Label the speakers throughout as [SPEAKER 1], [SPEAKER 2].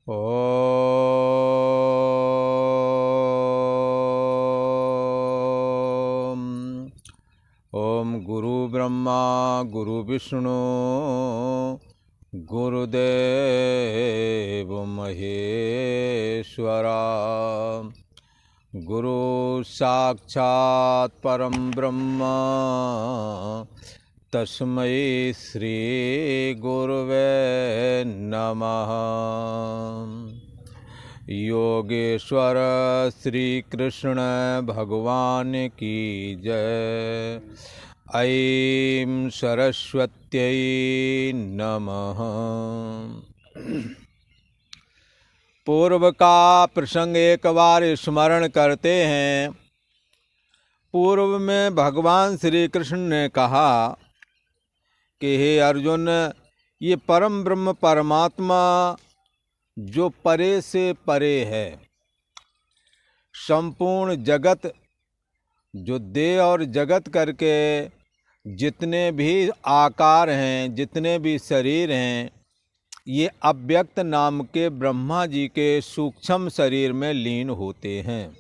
[SPEAKER 1] ओम ओम गुरु ब्रह्मा गुरु विष्णु गुरुदेव महेश्वरा गुरु साक्षात् परम ब्रह्म तस्मै श्री गुरुवे नमः। योगेश्वर श्री कृष्ण भगवान की जय। ऐं सरस्वत्यै नमः। पूर्व का प्रसंग एक बार स्मरण करते हैं। पूर्व में भगवान श्री कृष्ण ने कहा कि हे अर्जुन, ये परम ब्रह्म परमात्मा जो परे से परे है, संपूर्ण जगत जो देह और जगत करके जितने भी आकार हैं, जितने भी शरीर हैं, ये अव्यक्त नाम के ब्रह्मा जी के सूक्ष्म शरीर में लीन होते हैं।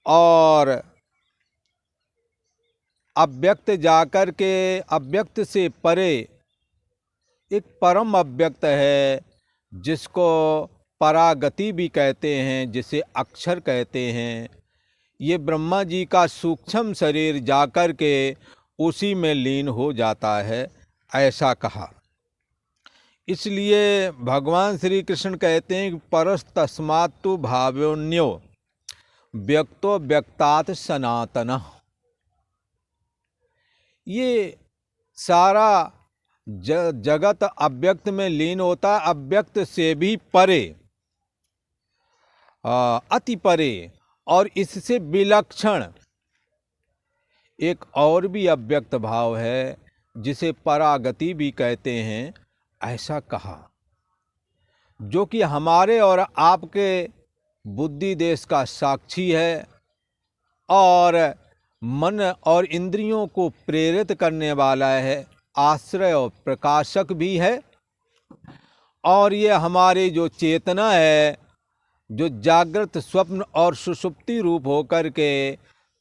[SPEAKER 1] और अव्यक्त जाकर के अव्यक्त से परे एक परम अव्यक्त है, जिसको परागति भी कहते हैं, जिसे अक्षर कहते हैं। ये ब्रह्मा जी का सूक्ष्म शरीर जाकर के उसी में लीन हो जाता है, ऐसा कहा। इसलिए भगवान श्री कृष्ण कहते हैं कि परस्तस्मात्तु भावोन्यो व्यक्तो व्यक्तात् सनातनः। ये सारा जगत अव्यक्त में लीन होता है, अव्यक्त से भी परे, अति परे, और इससे विलक्षण एक और भी अव्यक्त भाव है, जिसे परागति भी कहते हैं, ऐसा कहा। जो कि हमारे और आपके बुद्धि देश का साक्षी है और मन और इंद्रियों को प्रेरित करने वाला है, आश्रय और प्रकाशक भी है। और ये हमारी जो चेतना है, जो जागृत, स्वप्न और सुषुप्ति रूप होकर के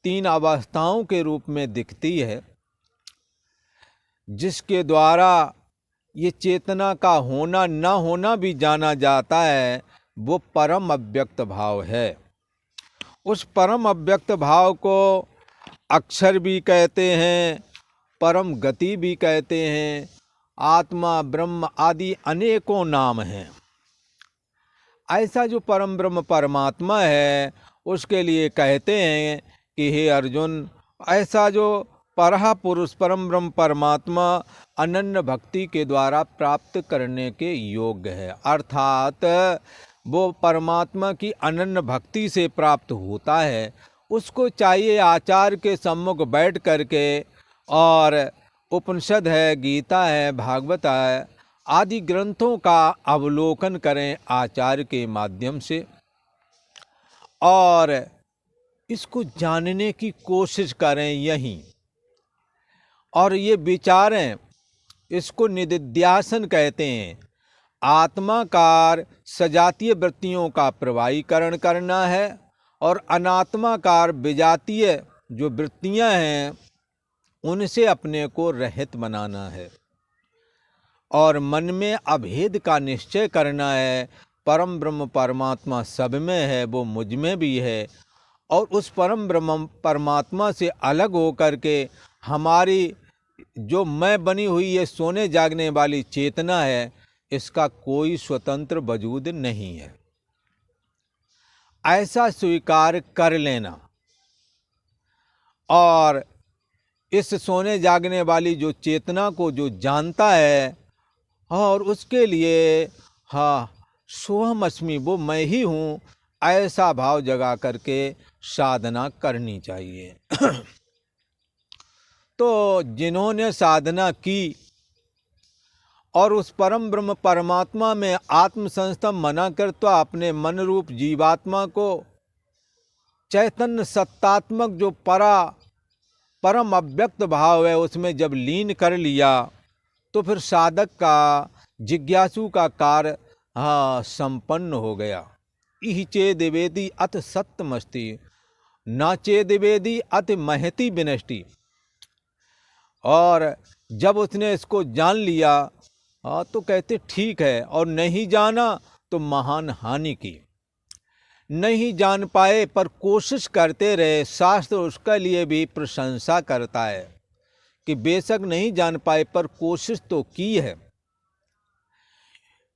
[SPEAKER 1] तीन अवस्थाओं के रूप में दिखती है, जिसके द्वारा ये चेतना का होना न होना भी जाना जाता है, वो परम अव्यक्त भाव है। उस परम अव्यक्त भाव को अक्षर भी कहते हैं, परम गति भी कहते हैं, आत्मा, ब्रह्म आदि अनेकों नाम हैं। ऐसा जो परम ब्रह्म परमात्मा है, उसके लिए कहते हैं कि हे अर्जुन, ऐसा जो परहा पुरुष परम ब्रह्म परमात्मा अनन्य भक्ति के द्वारा प्राप्त करने के योग्य है, अर्थात वो परमात्मा की अनन्य भक्ति से प्राप्त होता है। उसको चाहिए आचार्य के सम्मुख बैठ करके, और उपनिषद है, गीता है, भागवत है, आदि ग्रंथों का अवलोकन करें आचार्य के माध्यम से, और इसको जानने की कोशिश करें यहीं, और ये विचारें। इसको निदिध्यासन कहते हैं। आत्माकार सजातीय वृत्तियों का प्रवाहीकरण करना है, और अनात्माकार विजातीय जो वृत्तियां हैं, उनसे अपने को रहित बनाना है, और मन में अभेद का निश्चय करना है। परम ब्रह्म परमात्मा सब में है, वो मुझ में भी है, और उस परम ब्रह्म परमात्मा से अलग होकर के हमारी जो मैं बनी हुई ये सोने जागने वाली चेतना है, इसका कोई स्वतंत्र वजूद नहीं है, ऐसा स्वीकार कर लेना। और इस सोने जागने वाली जो चेतना को जो जानता है, और उसके लिए सोहम अस्मि, वो मैं ही हूँ, ऐसा भाव जगा करके साधना करनी चाहिए। तो जिन्होंने साधना की और उस परम ब्रह्म परमात्मा में आत्मसंस्थम मना करता अपने मन रूप जीवात्मा को चैतन्य सत्तात्मक जो परम अव्यक्त भाव है, उसमें जब लीन कर लिया, तो फिर साधक का, जिज्ञासु का कार्य संपन्न हो गया। इह चेदिवेदी अत सत्यमस्ति न चेदिवेदी अति महती विनष्टि। और जब उसने इसको जान लिया तो कहते ठीक है, और नहीं जाना तो महान हानि की। नहीं जान पाए पर कोशिश करते रहे, शास्त्र उसके लिए भी प्रशंसा करता है कि बेशक नहीं जान पाए पर कोशिश तो की है।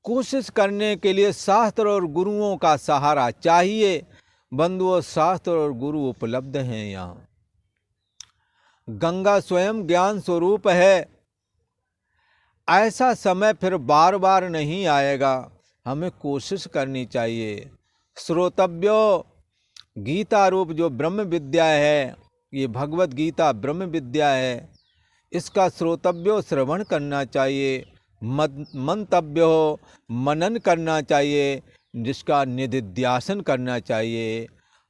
[SPEAKER 1] कोशिश करने के लिए शास्त्र और गुरुओं का सहारा चाहिए। बंधुओं, शास्त्र और गुरु उपलब्ध हैं यहाँ। गंगा स्वयं ज्ञान स्वरूप है। ऐसा समय फिर बार बार नहीं आएगा, हमें कोशिश करनी चाहिए। श्रोतव्यो, गीता रूप जो ब्रह्म विद्या है, ये भगवत गीता ब्रह्म विद्या है, इसका श्रोतव्यो श्रवण करना चाहिए। मंतव्यो मनन करना चाहिए, जिसका निधिध्यासन करना चाहिए।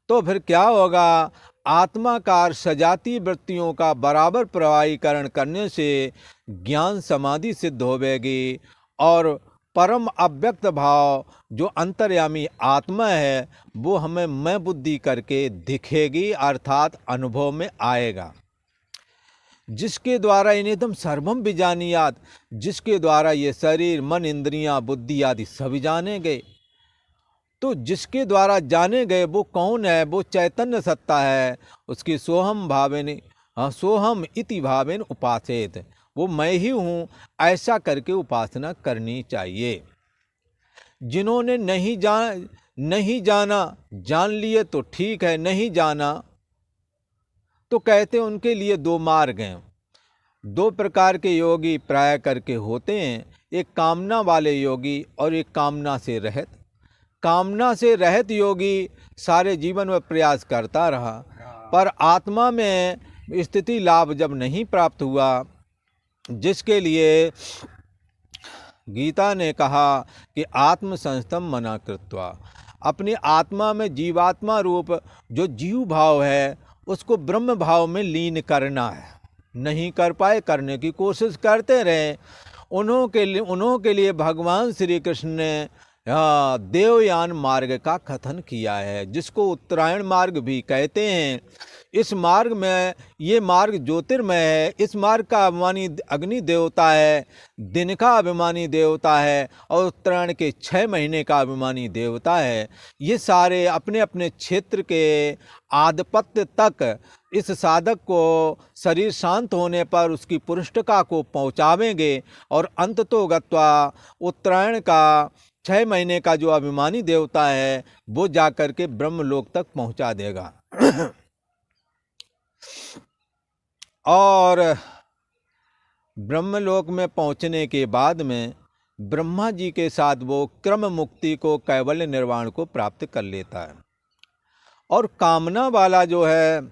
[SPEAKER 1] तो फिर क्या होगा, आत्माकार सजाती वृत्तियों का बराबर प्रवाहीकरण करने से ज्ञान समाधि सिद्ध होवेगी और परम अव्यक्त भाव जो अंतर्यामी आत्मा है वो हमें मैं बुद्धि करके दिखेगी, अर्थात अनुभव में आएगा। जिसके द्वारा इनेदम सर्वम विजानीयात, जिसके द्वारा ये शरीर मन इंद्रियां बुद्धि आदि सभी जाने गए। तो जिसके द्वारा जाने गए वो कौन है, वो चैतन्य सत्ता है। उसकी सोहम भावेन सोहम इति भावेन उपासेत, वो मैं ही हूँ, ऐसा करके उपासना करनी चाहिए। जिन्होंने नहीं जाना, जान लिए तो ठीक है, नहीं जाना तो कहते उनके लिए दो मार्ग हैं। दो प्रकार के योगी प्राय करके होते हैं, एक कामना वाले योगी और एक कामना से रहित। कामना से रहित योगी सारे जीवन में प्रयास करता रहा, पर आत्मा में स्थिति लाभ जब नहीं प्राप्त हुआ, जिसके लिए गीता ने कहा कि आत्म संस्तम मना कृत्वा, अपनी आत्मा में जीवात्मा रूप जो जीव भाव है उसको ब्रह्म भाव में लीन करना है। नहीं कर पाए, करने की कोशिश करते रहे। उन्हों के लिए भगवान श्री कृष्ण ने देवयान मार्ग का कथन किया है, जिसको उत्तरायण मार्ग भी कहते हैं। इस मार्ग में, ये मार्ग ज्योतिर्मय है। इस मार्ग का अभिमानी अग्नि देवता है, दिन का अभिमानी देवता है, और उत्तरायण के 6 महीने का अभिमानी देवता है। ये सारे अपने अपने क्षेत्र के आधिपत्य तक इस साधक को शरीर शांत होने पर उसकी पुरुषटका को पहुँचावेंगे, और अंत तो गत्वा उत्तरायण का 6 महीने का जो अभिमानी देवता है वो जाकर के ब्रह्मलोक तक पहुँचा देगा। और ब्रह्मलोक में पहुंचने के बाद में ब्रह्मा जी के साथ वो क्रम मुक्ति को, कैवल्य निर्वाण को प्राप्त कर लेता है। और कामना वाला जो है,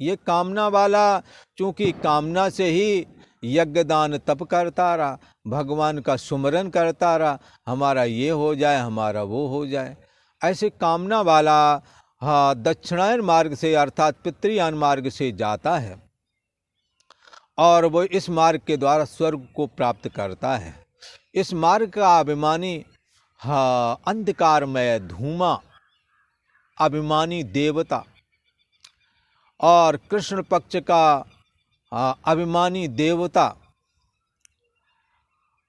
[SPEAKER 1] ये कामना वाला चूंकि कामना से ही यज्ञ दान तप करता रहा, भगवान का सुमरन करता रहा, हमारा ये हो जाए, हमारा वो हो जाए, ऐसे कामना वाला दक्षिणायन मार्ग से अर्थात पितृयान मार्ग से जाता है, और वो इस मार्ग के द्वारा स्वर्ग को प्राप्त करता है। इस मार्ग का अभिमानी अंधकारमय धूमा अभिमानी देवता, और कृष्ण पक्ष का अभिमानी देवता,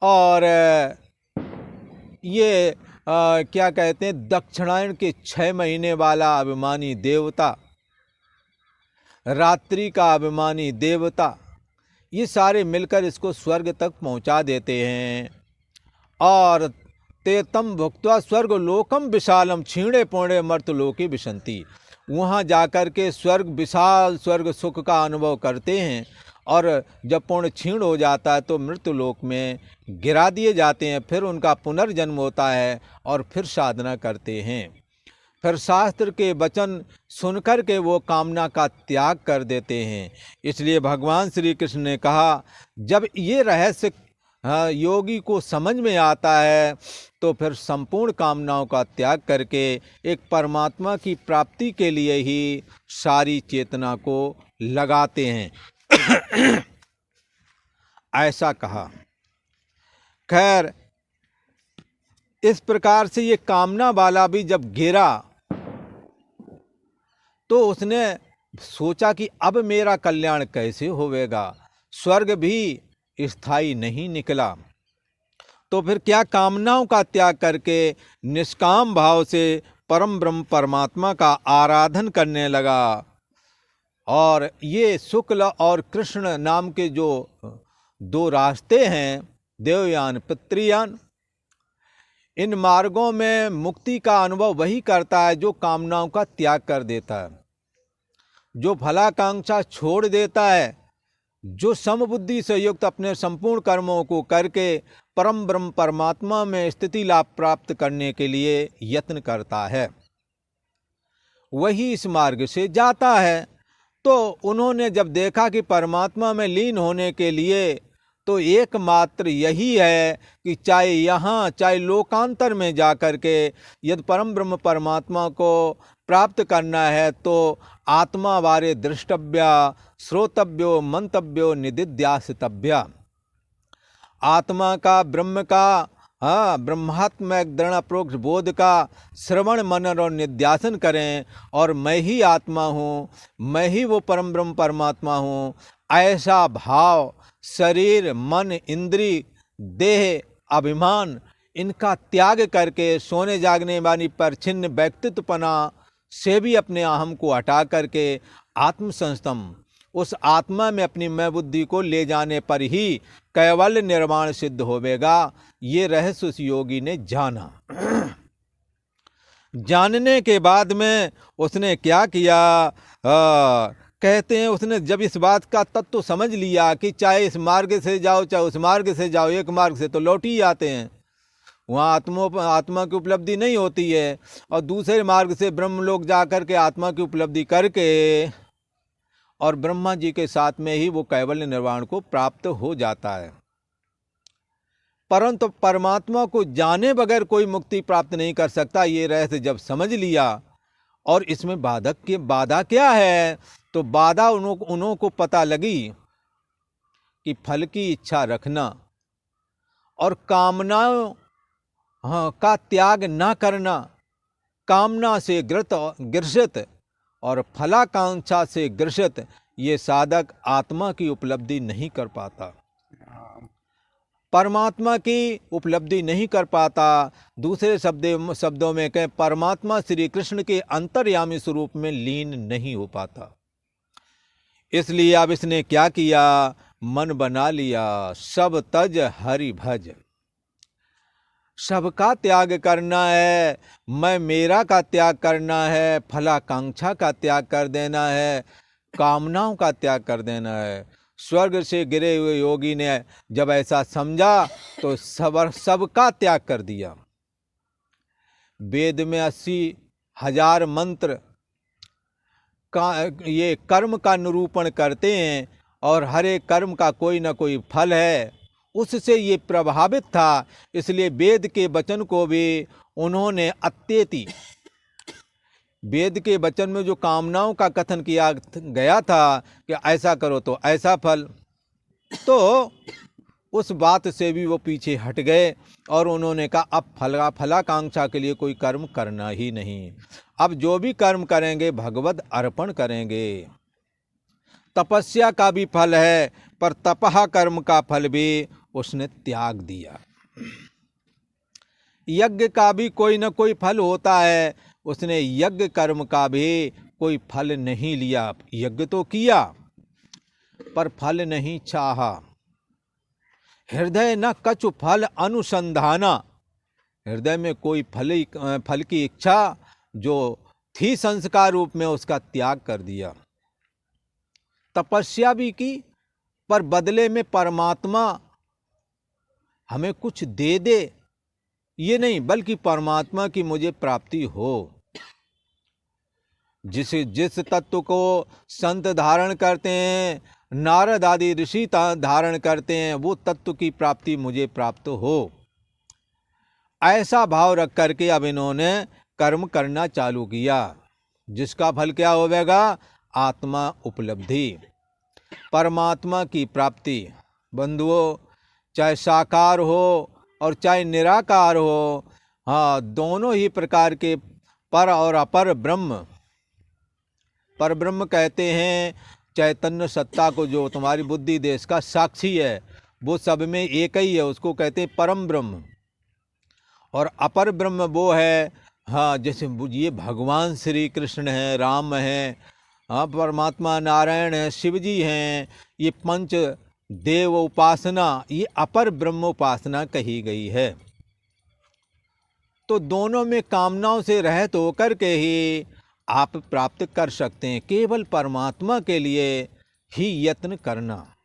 [SPEAKER 1] और ये क्या कहते हैं, दक्षिणायन के 6 महीने वाला अभिमानी देवता, रात्रि का अभिमानी देवता, ये सारे मिलकर इसको स्वर्ग तक पहुंचा देते हैं। और ते तम भुक्त्वा स्वर्ग लोकम विशालम क्षीणे पूर्णे मर्तलोके विशंति, वहाँ जाकर के स्वर्ग विशाल स्वर्ग सुख का अनुभव करते हैं। और जब पूर्ण क्षीण हो जाता है तो मृत्युलोक में गिरा दिए जाते हैं, फिर उनका पुनर्जन्म होता है और फिर साधना करते हैं। फिर शास्त्र के वचन सुनकर के वो कामना का त्याग कर देते हैं। इसलिए भगवान श्री कृष्ण ने कहा, जब ये रहस्य योगी को समझ में आता है तो फिर संपूर्ण कामनाओं का त्याग करके एक परमात्मा की प्राप्ति के लिए ही सारी चेतना को लगाते हैं। ऐसा कहा। खैर, इस प्रकार से ये कामना वाला भी जब गिरा तो उसने सोचा कि अब मेरा कल्याण कैसे होवेगा, स्वर्ग भी स्थायी नहीं निकला। तो फिर क्या कामनाओं का त्याग करके निष्काम भाव से परम ब्रह्म परमात्मा का आराधन करने लगा। और ये शुक्ल और कृष्ण नाम के जो दो रास्ते हैं, देवयान पितृयान, इन मार्गों में मुक्ति का अनुभव वही करता है जो कामनाओं का त्याग कर देता है, जो फलाकांक्षा छोड़ देता है, जो समबुद्धि से युक्त अपने संपूर्ण कर्मों को करके परम ब्रह्म परमात्मा में स्थिति लाभ प्राप्त करने के लिए यत्न करता है, वही इस मार्ग से जाता है। तो उन्होंने जब देखा कि परमात्मा में लीन होने के लिए तो एकमात्र यही है कि चाहे यहाँ चाहे लोकांतर में जा कर के यदि परम ब्रह्म परमात्मा को प्राप्त करना है तो आत्मा वारे दृष्टव्या श्रोतव्यो मंतव्यो निदिध्यासितव्या। आत्मा का, ब्रह्म का, ब्रह्मात्म दृढ़ प्रोक्ष बोध का श्रवण मनन और निध्यासन करें और मैं ही आत्मा हूँ, मैं ही वो परम ब्रह्म परमात्मा हूँ, ऐसा भाव शरीर मन इंद्री देह अभिमान इनका त्याग करके सोने जागने वाली परछिन्न व्यक्तित्वपना से भी अपने अहम को हटा करके आत्मसंस्तम उस आत्मा में अपनी मैं बुद्धि को ले जाने पर ही कैवल्य निर्वाण सिद्ध होवेगा। ये रहस्य उस योगी ने जाना। जानने के बाद में उसने क्या किया, कहते हैं उसने जब इस बात का तत्व समझ लिया कि चाहे इस मार्ग से जाओ चाहे उस मार्ग से जाओ, एक मार्ग से तो लौट ही आते हैं, वहाँ आत्मा की उपलब्धि नहीं होती है, और दूसरे मार्ग से ब्रह्म लोक जा कर के आत्मा की उपलब्धि करके और ब्रह्मा जी के साथ में ही वो कैवल्य निर्वाण को प्राप्त हो जाता है। परंतु परमात्मा को जाने बगैर कोई मुक्ति प्राप्त नहीं कर सकता। ये रहस्य जब समझ लिया, और इसमें बाधा क्या है, तो बाधा उन्हों को पता लगी कि फल की इच्छा रखना और कामनाओं का त्याग ना करना, कामना से ग्रसित और फलाकांक्षा से ग्रसित ये साधक आत्मा की उपलब्धि नहीं कर पाता, परमात्मा की उपलब्धि नहीं कर पाता। दूसरे शब्दों में कहें, परमात्मा श्री कृष्ण के अंतर्यामी स्वरूप में लीन नहीं हो पाता। इसलिए अब इसने क्या किया, मन बना लिया, सब तज हरि भज। सबका त्याग करना है, मैं मेरा का त्याग करना है, फलाकांक्षा का त्याग कर देना है, कामनाओं का त्याग कर देना है। स्वर्ग से गिरे हुए योगी ने जब ऐसा समझा तो सबका त्याग कर दिया। वेद में 80,000 मंत्र का ये कर्म का निरूपण करते हैं, और हर एक कर्म का कोई ना कोई फल है, उससे ये प्रभावित था। इसलिए वेद के वचन को भी उन्होंने अत्येति, वेद के वचन में जो कामनाओं का कथन किया गया था कि ऐसा करो तो ऐसा फल, तो उस बात से भी वो पीछे हट गए और उन्होंने कहा अब फलाकांक्षा के लिए कोई कर्म करना ही नहीं, अब जो भी कर्म करेंगे भगवत अर्पण करेंगे। तपस्या का भी फल है, पर तपह कर्म का फल भी उसने त्याग दिया। यज्ञ का भी कोई न कोई फल होता है, उसने यज्ञ कर्म का भी कोई फल नहीं लिया। यज्ञ तो किया पर फल नहीं चाहा। हृदय न कछु फल अनुसंधाना, हृदय में कोई फल की इच्छा जो थी संस्कार रूप में, उसका त्याग कर दिया। तपस्या भी की, पर बदले में परमात्मा हमें कुछ दे दे ये नहीं, बल्कि परमात्मा की मुझे प्राप्ति हो। जिस तत्व को संत धारण करते हैं, नारद आदि ऋषि धारण करते हैं, वो तत्व की प्राप्ति मुझे प्राप्त हो, ऐसा भाव रख करके अब इन्होंने कर्म करना चालू किया, जिसका फल क्या होगा, आत्मा उपलब्धि, परमात्मा की प्राप्ति। बंधुओं, चाहे साकार हो और चाहे निराकार हो, हाँ, दोनों ही प्रकार के पर और अपर ब्रह्म, पर ब्रह्म कहते हैं चैतन्य सत्ता को, जो तुम्हारी बुद्धि देश का साक्षी है, वो सब में एक ही है, उसको कहते हैं परम ब्रह्म। और अपर ब्रह्म वो है, हाँ, जैसे ये भगवान श्री कृष्ण हैं, राम हैं, हाँ, परमात्मा नारायण हैं, शिव जी हैं, ये पंच देव उपासना, ये अपर ब्रह्म उपासना कही गई है। तो दोनों में कामनाओं से रहित होकर के ही आप प्राप्त कर सकते हैं। केवल परमात्मा के लिए ही यत्न करना।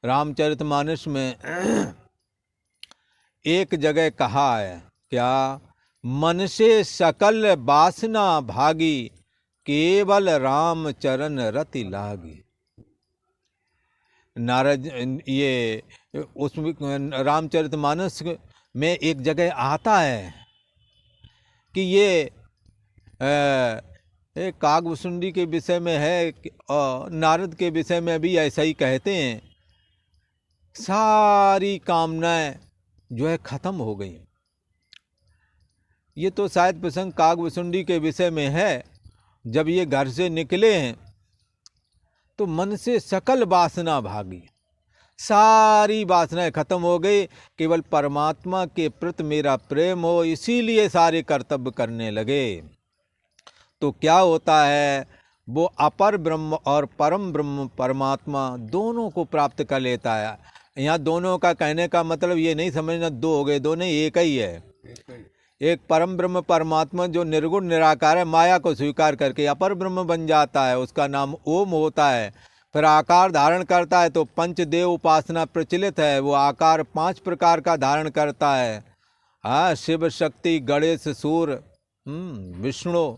[SPEAKER 1] रामचरितमानस में एक जगह कहा है, क्या? मन से सकल वासना भागी, केवल राम चरण रति लागी। नारद, ये उसमें रामचरितमानस में एक जगह आता है कि ये कागभूषुंडी के विषय में है, और नारद के विषय में भी ऐसा ही कहते हैं, सारी कामनाएं जो है खत्म हो गई। ये तो शायद प्रसंग कागभूषुंडी के विषय में है। जब ये घर से निकले हैं तो मन से सकल वासना भागी, सारी वासनाएं खत्म हो गई, केवल परमात्मा के प्रति मेरा प्रेम हो, इसीलिए सारे कर्तव्य करने लगे। तो क्या होता है, वो अपर ब्रह्म और परम ब्रह्म परमात्मा दोनों को प्राप्त कर लेता है। यहाँ दोनों का कहने का मतलब ये नहीं समझना दो हो गए, दोनों एक ही है। एक परम ब्रह्म परमात्मा जो निर्गुण निराकार है, माया को स्वीकार करके अपर ब्रह्म बन जाता है, उसका नाम ओम होता है। फिर आकार धारण करता है, तो पंचदेव उपासना प्रचलित है, वो आकार 5 प्रकार का धारण करता है। हाँ, शिव शक्ति गणेश सूर्य विष्णु,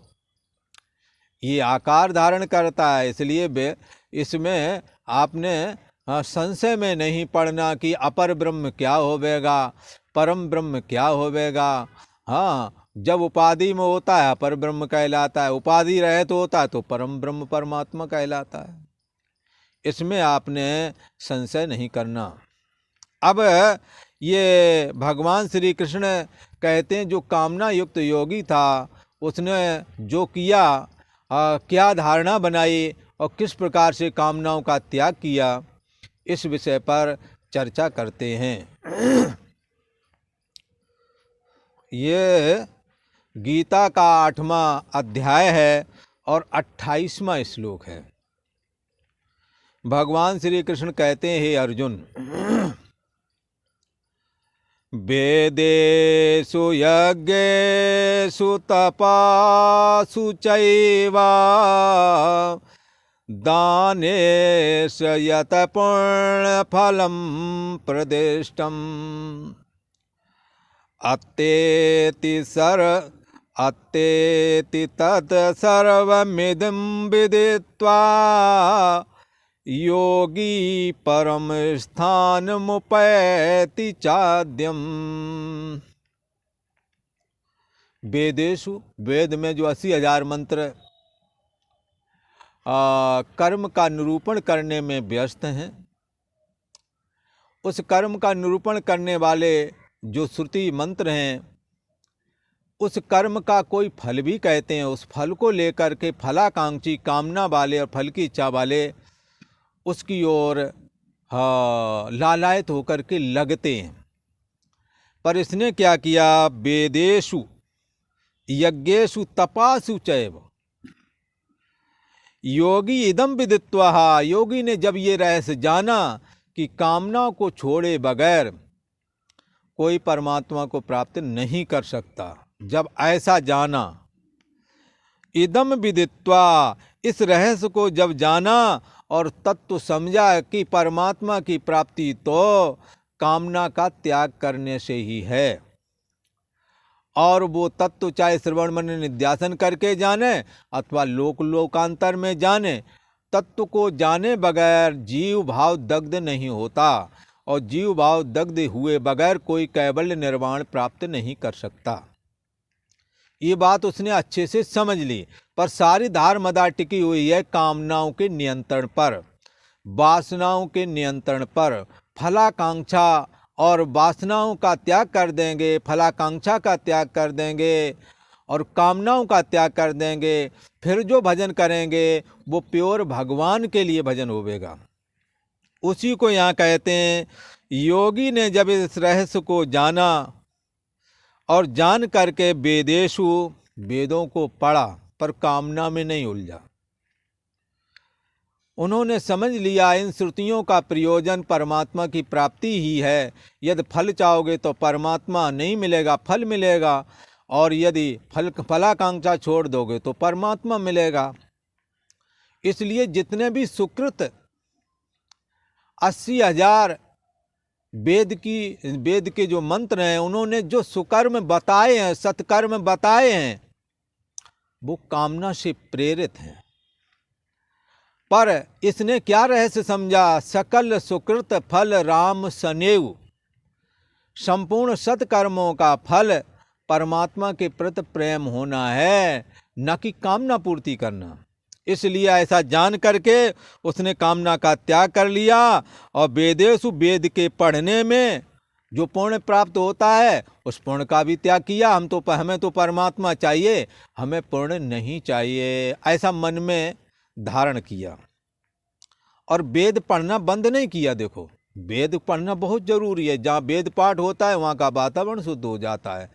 [SPEAKER 1] ये आकार धारण करता है। इसलिए इसमें आपने संशय में नहीं पड़ना कि अपर ब्रह्म क्या होवेगा, परम ब्रह्म क्या होवेगा। हाँ, जब उपाधि में होता है अपर ब्रह्म कहलाता है, उपाधि रहे तो होता है तो परम ब्रह्म परमात्मा कहलाता है। इसमें आपने संशय नहीं करना। अब ये भगवान श्री कृष्ण कहते हैं, जो कामना युक्त योगी था उसने जो किया, क्या धारणा बनाई और किस प्रकार से कामनाओं का त्याग किया, इस विषय पर चर्चा करते हैं। ये गीता का 8वां अध्याय है और 28वां श्लोक है। भगवान श्री कृष्ण कहते हैं, हे अर्जुन, वेदेषु यज्ञेषु तपासु चैव दानेश यत पुण्यफलं प्रदिष्टम् अत्तेति तत् सर्वमिदं विदित्वा योगी परम स्थानमुपैति चाद्यम्। वेदेषु, वेद में जो 80,000 मंत्र कर्म का निरूपण करने में व्यस्त हैं, उस कर्म का निरूपण करने वाले जो श्रुति मंत्र हैं, उस कर्म का कोई फल भी कहते हैं। उस फल को लेकर के फलाकांक्षी, कामना वाले और फल की इच्छा वाले उसकी ओर लालायित होकर के लगते हैं। पर इसने क्या किया, वेदेषु यज्ञेषु तपासु चैव योगी इदम विदित्वा, योगी ने जब ये रहस्य जाना कि कामनाओं को छोड़े बगैर कोई परमात्मा को प्राप्त नहीं कर सकता, जब ऐसा जाना, इदम विदित्वा, इस रहस्य को जब जाना और तत्व समझा कि परमात्मा की प्राप्ति तो कामना का त्याग करने से ही है, और वो तत्व चाहे श्रवण मनन निध्यासन करके जाने अथवा लोकांतर में जाने, तत्व को जाने बगैर जीव भाव दग्ध नहीं होता, और जीव भाव दग्ध हुए बगैर कोई कैवल्य निर्वाण प्राप्त नहीं कर सकता। ये बात उसने अच्छे से समझ ली। पर सारी धार मदार टिकी हुई है कामनाओं के नियंत्रण पर, वासनाओं के नियंत्रण पर, फलाकांक्षा और वासनाओं का त्याग कर देंगे, फलाकांक्षा का त्याग कर देंगे और कामनाओं का त्याग कर देंगे, फिर जो भजन करेंगे वो प्योर भगवान के लिए भजन होवेगा। उसी को यहाँ कहते हैं, योगी ने जब इस रहस्य को जाना और जान करके वेदेषु, वेदों को पढ़ा पर कामना में नहीं उलझा। उन्होंने समझ लिया इन श्रुतियों का प्रयोजन परमात्मा की प्राप्ति ही है। यदि फल चाहोगे तो परमात्मा नहीं मिलेगा, फल मिलेगा, और यदि फलाकांक्षा छोड़ दोगे तो परमात्मा मिलेगा। इसलिए जितने भी सुकृत 80,000 वेद के जो मंत्र हैं, उन्होंने जो सुकर्म बताए हैं, सत्कर्म बताए हैं, वो कामना से प्रेरित हैं। पर इसने क्या रहस्य समझा? सकल सुकृत फल राम सनेऊ। संपूर्ण सत्कर्मों का फल परमात्मा के प्रति प्रेम होना है, न कि कामना पूर्ति करना। इसलिए ऐसा जान करके उसने कामना का त्याग कर लिया और वेदेषु, वेद के पढ़ने में जो पुण्य प्राप्त होता है उस पुण्य का भी त्याग किया। हमें तो परमात्मा चाहिए, हमें पुण्य नहीं चाहिए, ऐसा मन में धारण किया। और वेद पढ़ना बंद नहीं किया। देखो, वेद पढ़ना बहुत जरूरी है। जहाँ वेद पाठ होता है वहाँ का वातावरण शुद्ध हो जाता है,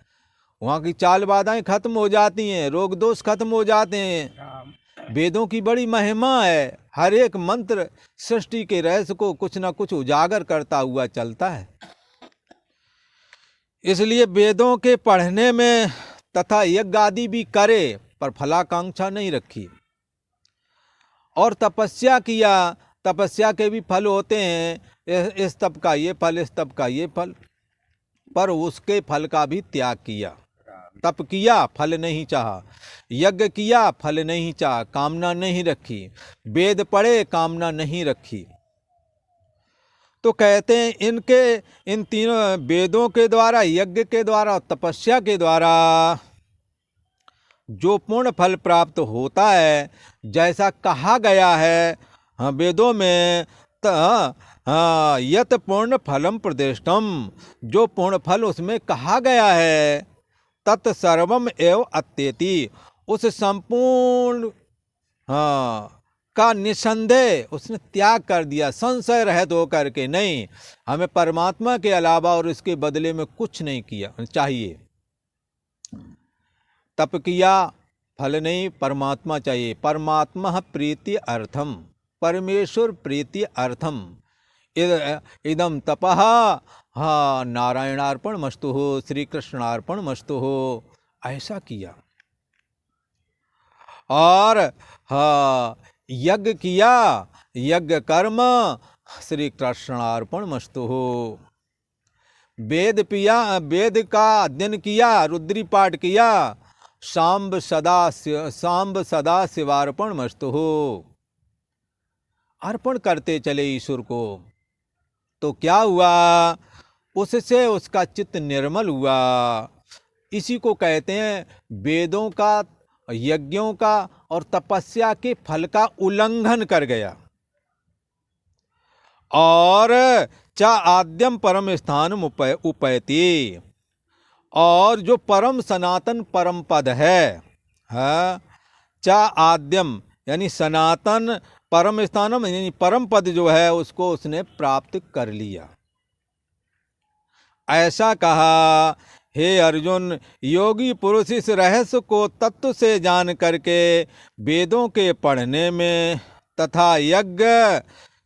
[SPEAKER 1] वहाँ की चाल बाधाएं खत्म हो जाती हैं, रोग दोष खत्म हो जाते हैं। वेदों की बड़ी महिमा है। हर एक मंत्र सृष्टि के रहस्य को कुछ न कुछ उजागर करता हुआ चलता है। इसलिए वेदों के पढ़ने में तथा यज्ञ आदि भी करे पर फलाकांक्षा नहीं रखी। और तपस्या किया, तपस्या के भी फल होते हैं, इस तप का ये फल, इस तप का ये फल, पर उसके फल का भी त्याग किया। तप किया, फल नहीं चाहा, यज्ञ किया, फल नहीं चाहा, कामना नहीं रखी, वेद पढ़े, कामना नहीं रखी। तो कहते हैं इन तीनों वेदों के द्वारा, यज्ञ के द्वारा और तपस्या के द्वारा जो पूर्ण फल प्राप्त होता है, जैसा कहा गया है वेदों में, यत पूर्ण फलम प्रदिष्टम, जो पूर्ण फल उसमें कहा गया है, तत्सर्वम एव अत्येति, उस संपूर्ण का निसंदेह उसने त्याग कर दिया, संशय रहित होकर के। नहीं, हमें परमात्मा के अलावा और इसके बदले में कुछ नहीं किया चाहिए। तप किया, फल नहीं, परमात्मा चाहिए। परमात्मा प्रीति अर्थम, परमेश्वर प्रीति अर्थम इदम तपः नारायणार्पण मस्तु हो, श्री कृष्णार्पण मस्तु हो, ऐसा किया। और यज्ञ किया, यज्ञ कर्म श्री कृष्णार्पण मस्तु हो। वेद पिया, वेद का अध्ययन किया, रुद्री पाठ किया, सांब सदा शिवार्पण मस्तु हो, अर्पण करते चले ईश्वर को। तो क्या हुआ? उससे उसका चित्त निर्मल हुआ। इसी को कहते हैं वेदों का, यज्ञों का और तपस्या के फल का उल्लंघन कर गया। और चा आद्यम परम स्थान उपैति, और जो परम सनातन परम पद है, चा आद्यम यानी सनातन, परम स्थानम यानी परम पद जो है उसको उसने प्राप्त कर लिया। ऐसा कहा, हे अर्जुन, योगी पुरुष इस रहस्य को तत्व से जान करके वेदों के पढ़ने में तथा यज्ञ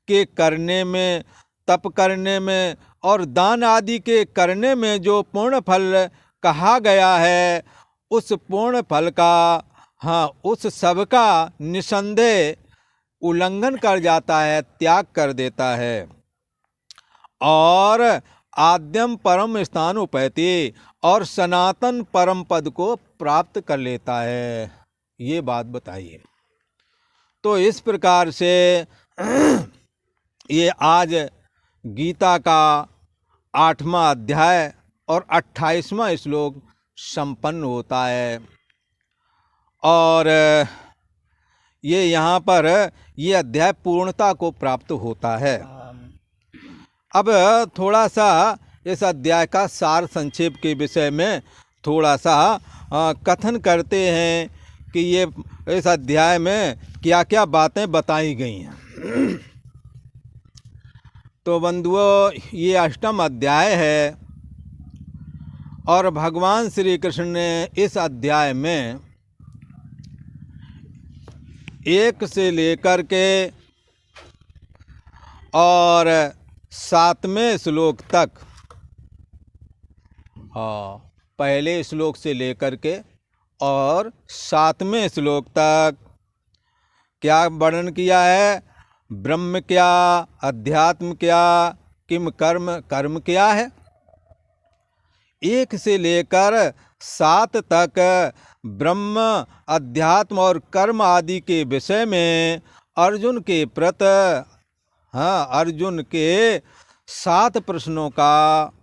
[SPEAKER 1] के करने में, तप करने में और दान आदि के करने में जो पूर्ण फल कहा गया है, उस पूर्ण फल का, उस सब का निसंदेह उल्लंघन कर जाता है, त्याग कर देता है, और आद्यम परम स्थान उपैति, और सनातन परम पद को प्राप्त कर लेता है। ये बात बताइए। तो इस प्रकार से ये आज गीता का 8वां अध्याय और 28वां श्लोक संपन्न होता है। और ये यहाँ पर ये अध्याय पूर्णता को प्राप्त होता है। अब थोड़ा सा इस अध्याय का सार संक्षेप के विषय में थोड़ा सा कथन करते हैं कि ये इस अध्याय में क्या क्या बातें बताई गई हैं। तो बंधुओं, ये अष्टम अध्याय है और भगवान श्री कृष्ण ने इस अध्याय में 1 से लेकर के और 7वें श्लोक तक, पहले श्लोक से लेकर के और 7वें श्लोक तक क्या वर्णन किया है। ब्रह्म क्या, अध्यात्म क्या, किम कर्म, कर्म क्या है। 1 से लेकर 7 तक ब्रह्म, अध्यात्म और कर्म आदि के विषय में अर्जुन के प्रति अर्जुन के 7 प्रश्नों का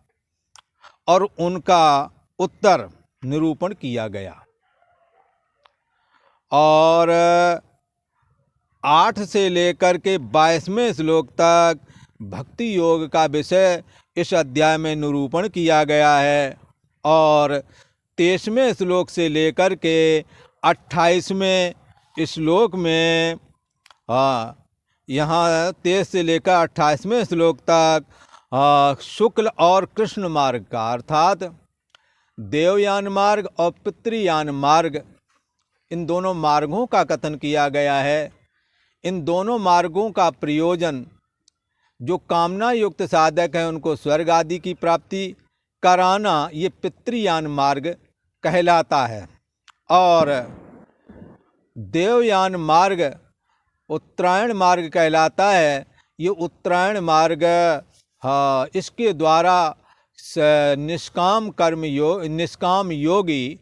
[SPEAKER 1] और उनका उत्तर निरूपण किया गया। और 8 से लेकर के 22वें श्लोक तक भक्ति योग का विषय इस अध्याय में निरूपण किया गया है। और 23वें श्लोक से लेकर के 28वें श्लोक में यहाँ 23 से लेकर 28वें श्लोक तक शुक्ल और कृष्ण मार्ग का, अर्थात देवयान मार्ग और पितृयान मार्ग, इन दोनों मार्गों का कथन किया गया है। इन दोनों मार्गों का प्रयोजन जो कामना युक्त साधक हैं उनको स्वर्ग आदि की प्राप्ति कराना, ये पितृयान मार्ग कहलाता है। और देवयान मार्ग उत्तरायण मार्ग कहलाता है। ये उत्तरायण मार्ग इसके द्वारा निष्काम योगी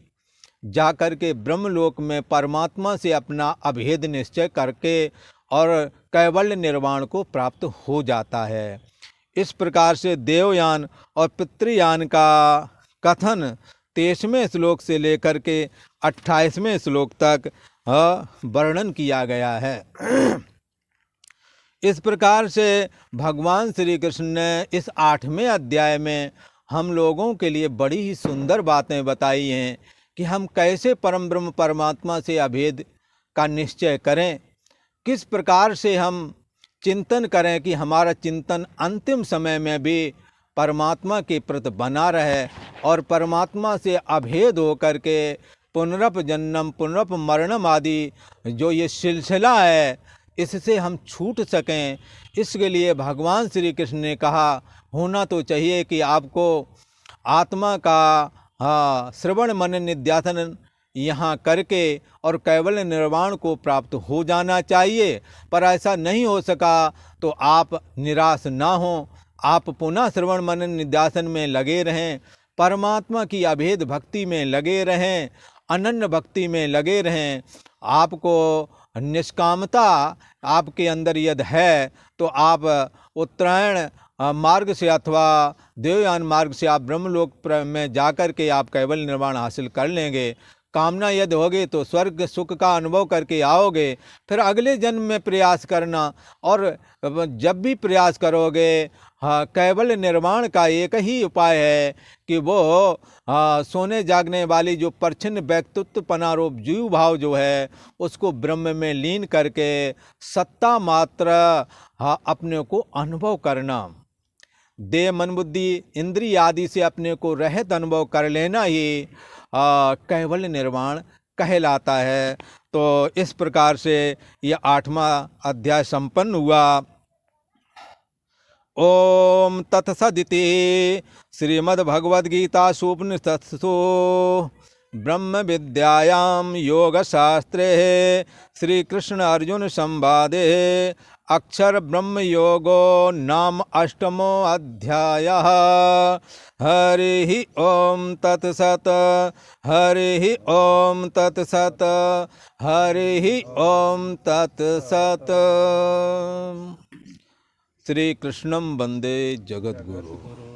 [SPEAKER 1] जाकर के ब्रह्मलोक में परमात्मा से अपना अभेद निश्चय करके और कैवल्य निर्वाण को प्राप्त हो जाता है। इस प्रकार से देवयान और पितृयान का कथन 23वें श्लोक से लेकर के 28वें श्लोक तक वर्णन किया गया है। इस प्रकार से भगवान श्री कृष्ण ने इस 8वें अध्याय में हम लोगों के लिए बड़ी ही सुंदर बातें बताई हैं कि हम कैसे परम ब्रह्म परमात्मा से अभेद का निश्चय करें, किस प्रकार से हम चिंतन करें कि हमारा चिंतन अंतिम समय में भी परमात्मा के प्रति बना रहे और परमात्मा से अभेद हो करके पुनरप जन्म पुनरप मरणम आदि जो ये सिलसिला है इससे हम छूट सकें। इसके लिए भगवान श्री कृष्ण ने कहा होना तो चाहिए कि आपको आत्मा का श्रवण मनन निध्यासन यहाँ करके और कैवल्य निर्वाण को प्राप्त हो जाना चाहिए। पर ऐसा नहीं हो सका तो आप निराश ना हों, आप पुनः श्रवण मनन निध्यासन में लगे रहें, परमात्मा की अभेद भक्ति में लगे रहें, अनन्य भक्ति में लगे रहें। आपको निष्कामता आपके अंदर यदि है तो आप उत्तरायण मार्ग से अथवा देवयान मार्ग से आप ब्रह्मलोक में जाकर के आप कैवल्य निर्वाण हासिल कर लेंगे। कामना यदि होगी तो स्वर्ग सुख का अनुभव करके आओगे। फिर अगले जन्म में प्रयास करना और जब भी प्रयास करोगे कैवल्य निर्वाण का एक ही उपाय है कि वो सोने जागने वाली जो परछिन्न व्यक्तित्व पनारूप जीव भाव जो है उसको ब्रह्म में लीन करके सत्ता मात्र अपने को अनुभव करना, देह मन बुद्धि इंद्रिय आदि से अपने को रहित अनुभव कर लेना ही कैवल्य निर्वाण कहलाता है। तो इस प्रकार से यह 8वां अध्याय संपन्न हुआ। ओम तत्सदिति श्रीमद्भगवद्गीतासु उपनिषत्सु ब्रह्म विद्यायां योगशास्त्रे श्री कृष्ण अर्जुन संवादे अक्षर ब्रह्म योगो नाम 8मो अध्यायः। हरि ओम तत्सत, हरि ओम तत्सत, हरि ओम तत्सत। श्री कृष्णं वंदे जगद्गुरु।